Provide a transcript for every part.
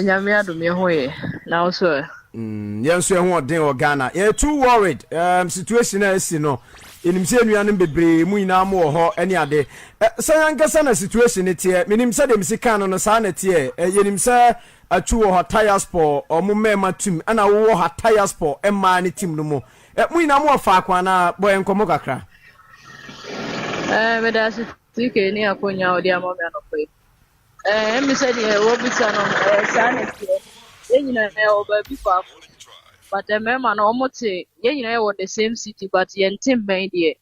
Nyame adom ye hoye. Now so. Yes, you want den or Ghana. You're too worried. Situation is no. In him nuanom bebre mu ina mo ho any ade. Sayankasa na situation it here. Minim say dem sika no sa na tie. Yenim say atu ho tire sport or mo mema team ana wo ha tire sport e ma ne team no mo. Mu ina mo fa akwa na boy enkomo kakra. Me da Tvgh ni akonya odi amome anope. Me say the wo bisa no sa na tie. Yenyina na oba bi fa. But remember no omote yenyina we the same city but yen team ben there.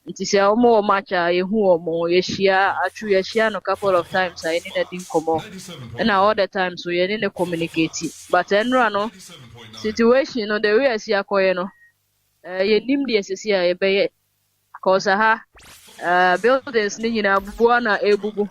Nti say omo match yehu omo yehia atu yehia no couple of times I need a din komo. And all the time so yen need communicate. But enra no situation no the way asi akoye no yenim de asesi a yebeye cause buildings ni nyina bubu na ebubu.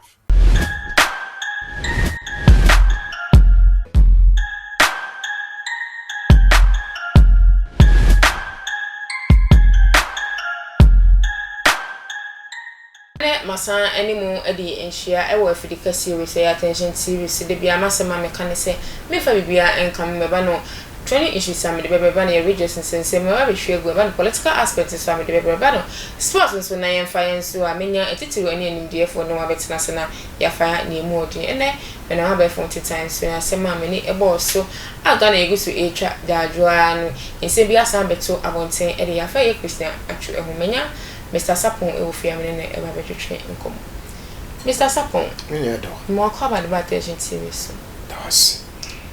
Masa anymore edi enhia e wo afidika series say attention series de bia masema me kan say me fa bibia enkam me ba no training issues am de beba na religious sense me wa be hwegu ba no political aspects am de beba ba no sports so na yen fa yen so amenya etitiru ani animdie fo no wa betina se na ya fa na emu odin ene me na wa be fon titan so asema me ni e bo so aga na egusu etwa dajoa no ense bia san beto abonten e de ya fa ye Christian atwu ehumenya Mr. Sapon e ofi amene na e ba betwetwe nkom. Mr. Sapon. Me do. Mo akwa ba attention series. Das.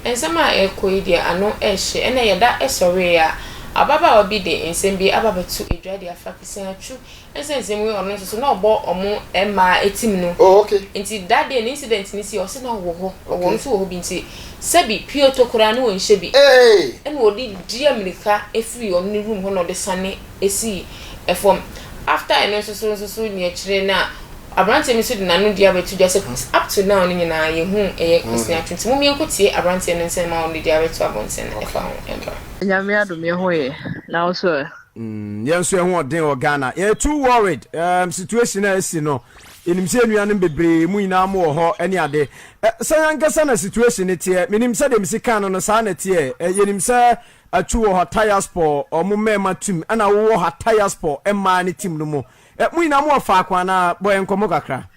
Ensema e koidi ano e hye ena yeda e sori a ababa obi de ensem bi ababetu edwade afakisen atwu ensem we ono so na obo omo ema etim no. Oh, okay. Nti that day incident ni si o se na wo ho wo nso wo bi nti sebi pio to kura na won hye bi. Hey. En wo di di amerika efiri on ni room ho no de sane esi efom after I know so ni akire na abrante mi so de nanu dia betu just up to now ni nyina ye hu eye Christian atwenti mo mi enkotie abrante no nsem ma on dia betu abonten e fa ho emba Nyame adom ye hoye. Now so. Yes, you want den or Ghana. You're too worried. Situation is no. In him nuanom bebre mu ina mo ho any ade. Sayankasa na situation it here. Minim say dem sika no sa na tie. Yenim say atu ho tire sport or mo mema team ana wo ha tire sport e ma ne team no mo. Mu ina mo fa akwa na boy enkomo kakra.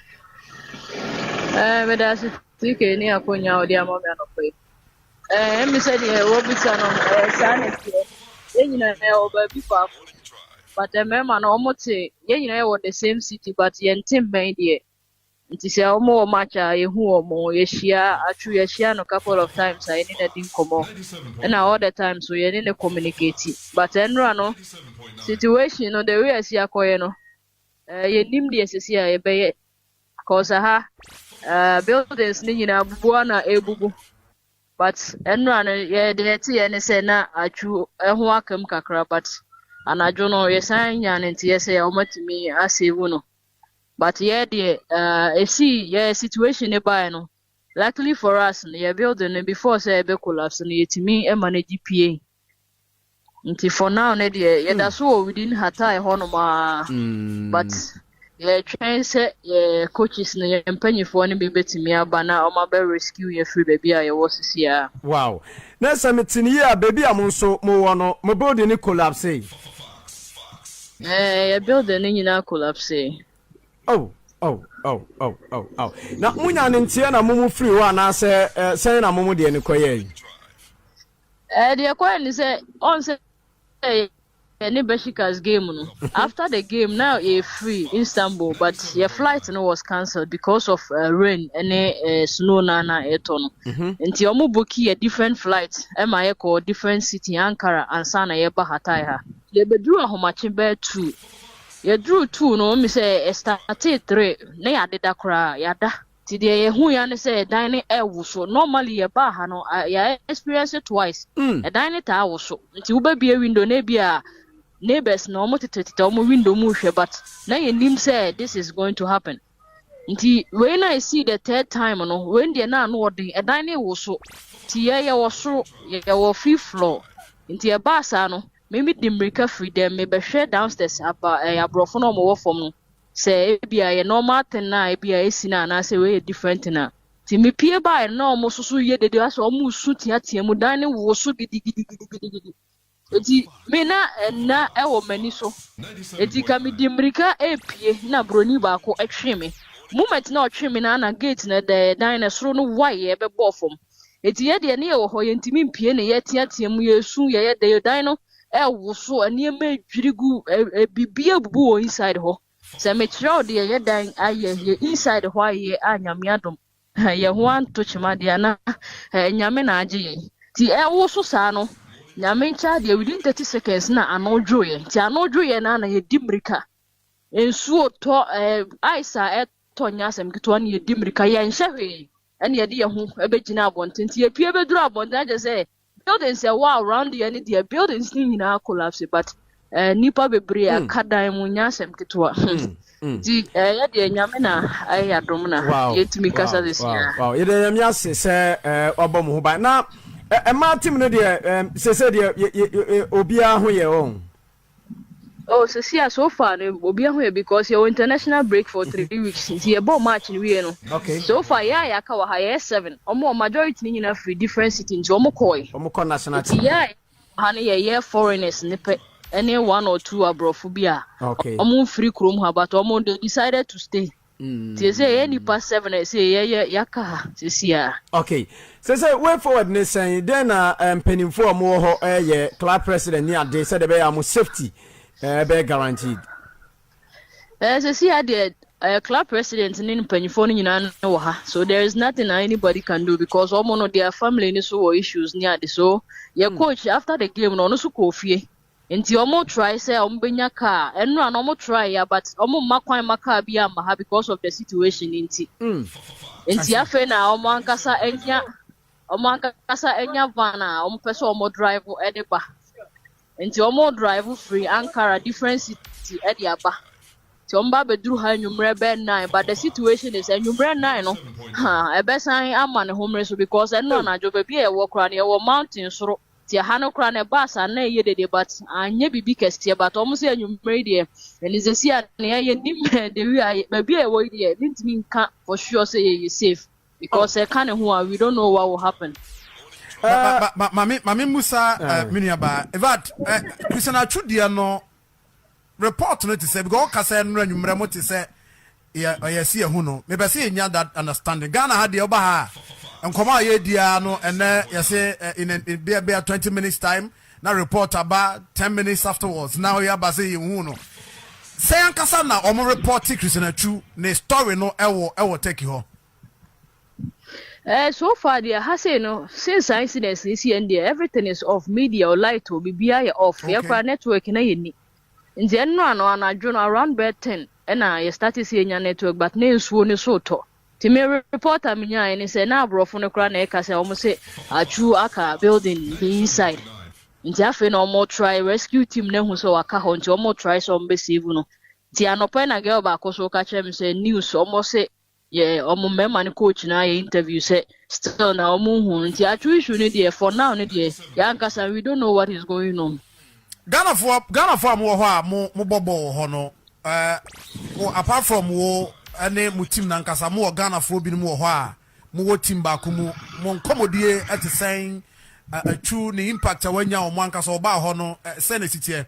Me da Tvgh ni akonya odi amome anope. Me say the wo bisa no sa na tie. Yenyina na oba bi fa. But remember no omote yenyina we the same city but yen team ben there. Nti say omo match yehu omo yehia atu yehia no couple of times I need a din komo. And all the time so yen need communicate. But enra no situation no the way asi akoye no yenim de asesi a yebeye cause buildings ni nyina bubu na ebubu. But enra no ye de tie ne say na atu eho akam kakra but anajo no yesan nya ne tie say omatimi asewu no. But yeah, the situation nearby no. Luckily for us, the building before say be collapse, and yet me manage GPA. Until for now, that's all within her tie honoma. But yeah, trying say coaches and penny for any baby to me, but now I'm about rescue your free baby. I was here. Wow. Next time it's in here, baby. I'm so more my building collapse. Yeah, building in collapse. Oh. Na munya ntie na mumu free wa na say na mumu de ni koye. The koye say on say any Besiktas game no. After the game now a free Istanbul but your flight no was cancelled because of rain and snow na eto no. Nti omo book a different flight e call different city Ankara and sana ye ba Hatay ha. Ye bedru ahomache be 2. You drew 2 no me say started 3 na ya deda kra ya da ti de ye hu ya ne say dan e wo so normally ye ba ha no ya experience it twice e dan ne ta wo so nti wo ba bia window na bia neighbors no mo tetete mo window mu hwe but na ye nim say this is going to happen nti when I see the third time no when de na no odin e dan ne wo so ti ye wo so ye wo free floor nti e ba sa no maybe the America free them maybe share downstairs abrofo no mo wo fom no say bia ye normal thing na bia esi na say we different na Ti me pie by no mo so ye de aso omo su tia mu dan ne wo so gidi. Eti me na e wo mani so. Eti ka me di mrika epie na broni ba ko etwe me. Moment na otwe me na gate na de dan na soro no waye be bo fom. Eti ye de ne ye wo ho ye ntimi mpie ne ye tia mu ye su ye de dan no e wo so anie ma dwirigu bibia bubu wo inside ho. Se me tro de ye dan aye ye inside ho aye anyame adom. Ye ho anto chima de na nyame na age ye. Ti e wo so sa no nyame ncha de within 30 seconds na anodwo ye. Ti anodwo ye na ye dimrika. Ensuo to aisa to nya asem kito na ye dimrika ye nhwe ene ye de ye ho ebegina abonten. Ti ye pie beduru abonten aje say buildings are wow around the any their buildings ni na collapse but nipa bebre akadan mu nya asem kito Di ya de nyame na ayadom na yetimi kasa this year. Wow. Ye de nyame ase se obom ho ba. Na ma team no de se de obia ho ye on. Oh, so far obia ho ye because your international break for 3 weeks. Ti e bo match ni we no. Okay. So far ya ka wa ha 7. Omo majority ni nyina free different cities. Omo ko national team. Yeah. Ha ne ye foreigners ni pe any one or two abrofu bia. Okay. Omo free krom ha but omo they decided to stay. They say any past 7 say yaka this year. Okay. So way forward ne say then penimfo mo ho ye club president ni ade said be am safety be guaranteed. So see ade club president ni penimfo ni nyina no ha. So there is nothing anybody can do because omo no their family ni so issues ni ade so your coach after the game no so ko fie. Nti omo try say ombenya car enu an omo try ya but omo makwan maka bia ma ha because of the situation nti nti afa na omo ankasa enya van a omo pese omo drive edeba nti omo drive free Ankara different city edi aba ti omo ba beduru ha nwumre be 9 but the situation is nwumre 9 no ebesan ama ne homre so because enu na jobe bia e wo kra ne e wo mountain soro ti ha no kra ne bus na ye dede but anye bibi kestie but omo se anwumre de elizesi a ne ye nim de wi ba bia e wo de ntimi nka for sure say ye safe because can who we don't know what will happen. Mami Musa Miniaba evat Christian Achudia no report no to say because kasa no anwumre mo to say ye see hu no me be say nya that understanding Ghana had the oba ha nkoma ye dia no ene ye say in be 20 minutes time na report about 10 minutes afterwards now you ba say hu no say ankasa na omo report Christian Achu ne story no ewo take ho. So far there has no since incidents this year and everything is off media or light or BBI off your network na yeni nti enno no anadwo no around bed 10 and I started seeing your network but na nsuo ne so to ti me reporter me nya ni say na abrofo no kra na e ka say omo say achu aka building the inside nti afa na omo try rescue team na hu so waka ho nti omo try so omo be save no ti anopa na girl ba ko so ka chem say news omo say yeah, omo memma ni coach na interview say still na omo hu nti achu issue ni there for now ni there yankasa we don't know what is going on. Ghana for mo ho a mo bobo ho no apart from wo ane mu team na nkasa mo Ghana for bi ni mo ho a mo wo team ba ko mo nkomodie at saying achu ni impact awanya o mo nkasa oba ho no say na sitie.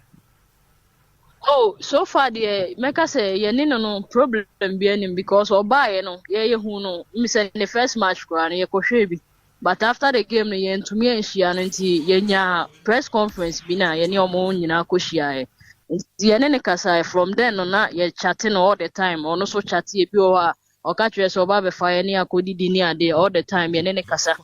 Oh, so far the make say ye no problem be any because obaye no ye hu no me say the first match kra ye ko hwe bi but after the game ye ntumi enhia no nti ye nya press conference bi na ye ne omo nyina ko hia ye ne kasa from then no na ye chatting all the time ono so chat ye bi o ha o ka twere so oba be fa ye ne akodidi ni ade all the time ye ne kasa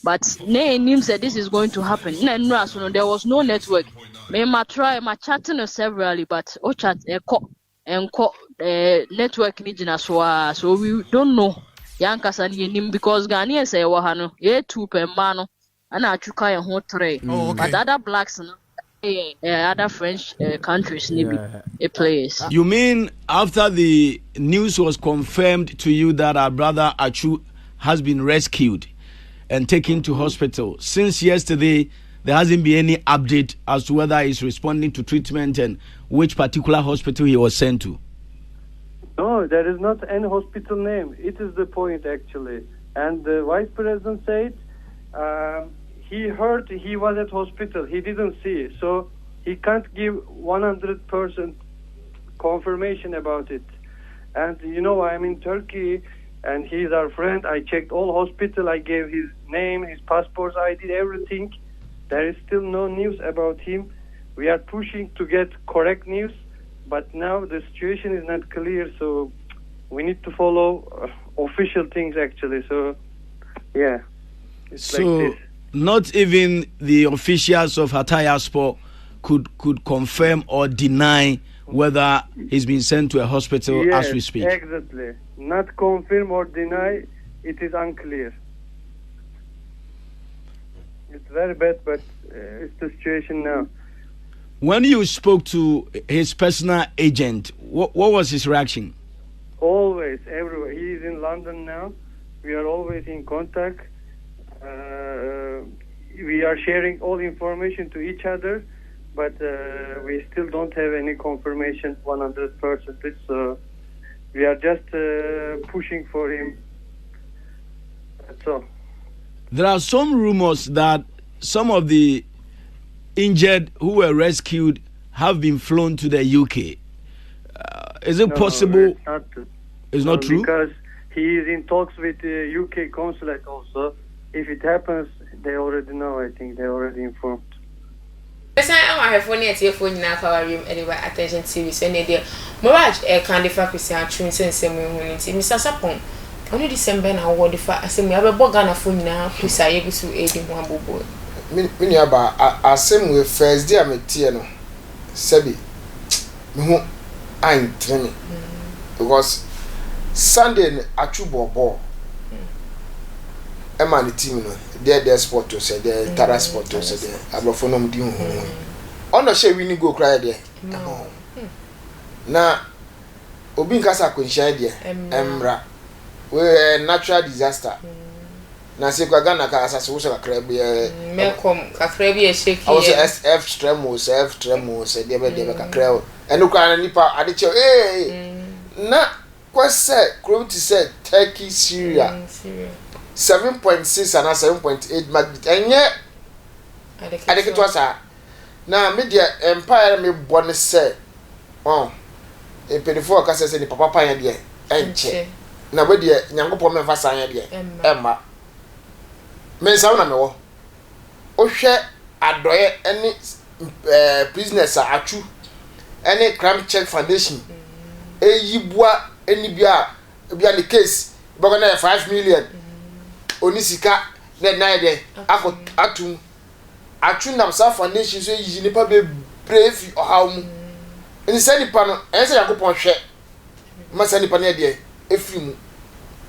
but ne him said this is going to happen na nra so no there was no network. Me ma try ma chatting severally but o chat enko network ni jina so we don't know yankasa ni nim because Ghanaian say wa ha no ye 2 per man no ana achuka ye ho 3 but other blacks no other French countries ni bi players. You mean after the news was confirmed to you that our brother Achu has been rescued and taken to hospital since yesterday there hasn't been any update as to whether he's responding to treatment and which particular hospital he was sent to? No, there is not any hospital name. It is the point, actually. And the vice president said he heard he was at hospital. He didn't see, so he can't give 100% confirmation about it. And you know, I'm in Turkey, and he's our friend. I checked all hospital. I gave his name, his passport. I did everything. There is still no news about him. We are pushing to get correct news, but now the situation is not clear. So we need to follow official things actually. So yeah, it's so like this. Not even the officials of Hataya Sport could confirm or deny whether he's been sent to a hospital Yes, as we speak. Exactly. Not confirm or deny, it is unclear. It's very bad, but it's the situation now. When you spoke to his personal agent, what was his reaction? Always, everywhere. He is in London now. We are always in contact. We are sharing all information to each other, but we still don't have any confirmation 100%. So we are just pushing for him. That's all. There are some rumors that some of the injured who were rescued have been flown to the UK. Is it possible? It's not true? Because he is in talks with the UK consulate also. If it happens, they already know. I think they already informed. Yes, I have one year for now. How are you? Anyway, attention series. Any day, Mirage air candy factory. I'm trying to say, Mr. Sapon. Only December now. What the fact? I say, we have a bogana for now. Please, I able to aid in one boy. Me aba asem we first day ameti no sebi me ho antreme because Sunday achubobo e man team no there sport to say there tara sport to say there abrofo no mdi hu ono she wini go cry there na obi nkasa kwenhia there emra we natural disaster na se kwa Ghana ka asase wo so kakra be mekom kakra bi e shake I was SF tremos de be kakra enu kwa na nipa ade che na kwa se gravity say Turkey Syria 7.6 and 7.8 magnitude enye ade ke to sa na media empire me bone say e pedifo ka se ni papa pan ya de enche na we de nyankopɔ me fa san ya de emma mensa na mewo ohwe adoye any business achu any crime check foundation eyibua any bia the case bogo na 5 million onisika na de akọ atum achu nam sa foundation so yi nipa be brave ohawmu ni se nipa no ense yakopon hwe ma se nipa na de efrimu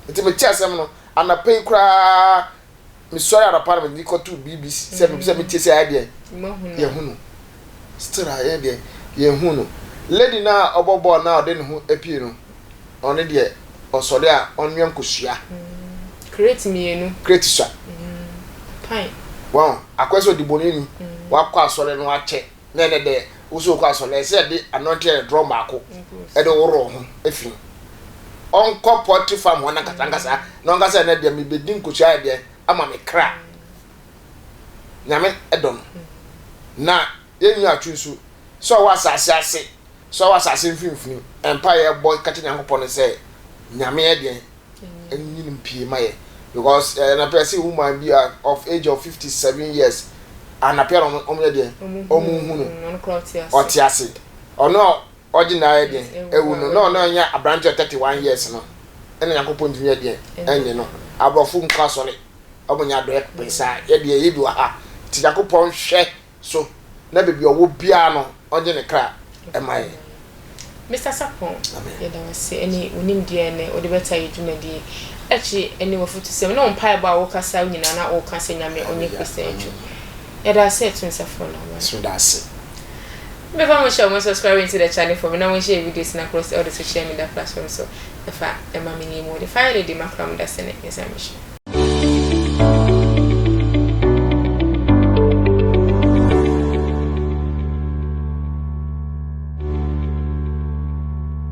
nti me chiasem no anapay kura me sorry at apartment ni ko to BBC se me tie se ade ye hunu still aye de ye hunu lady na obobo na ode ne hu apie no one de osore a onwem kosua create me enu create sha fine wow akweso di bonini wakọ asore no ache na ne de uso ko asore se de anointed drum ako e de woro ho efi onko potty farm wana katangasa na ngasa na de me bedin kosua de ama me kra nyame edom na yenyu atwusu so wa asase mfimfini empire boy kati nyankopɔ ne sɛ nyame ede enyinum pie maye because na person woman be of age of 57 years and appear on ede omuhunu otiase ono ordinary ede ewunu no nya abrante 31 years no ene nyankopɔ ntimi ede enye no abrofo nka sɔre omunya do pesa ede yebi wa ha ti nyankopɔ hwɛ so na bebi owo bia no onye ne kra emaye Mr. Sapon, yeah, that was any unim DNA or the better you do not be actually any of to say no pie about Walker Sound and all cancer on your question. And I said to Mr. Phone, so that's it. Maybe I'm sure subscribing to the channel for me now. We share videos across all the social media platforms. So, the fact that my name will define the macram that's in it is a mission.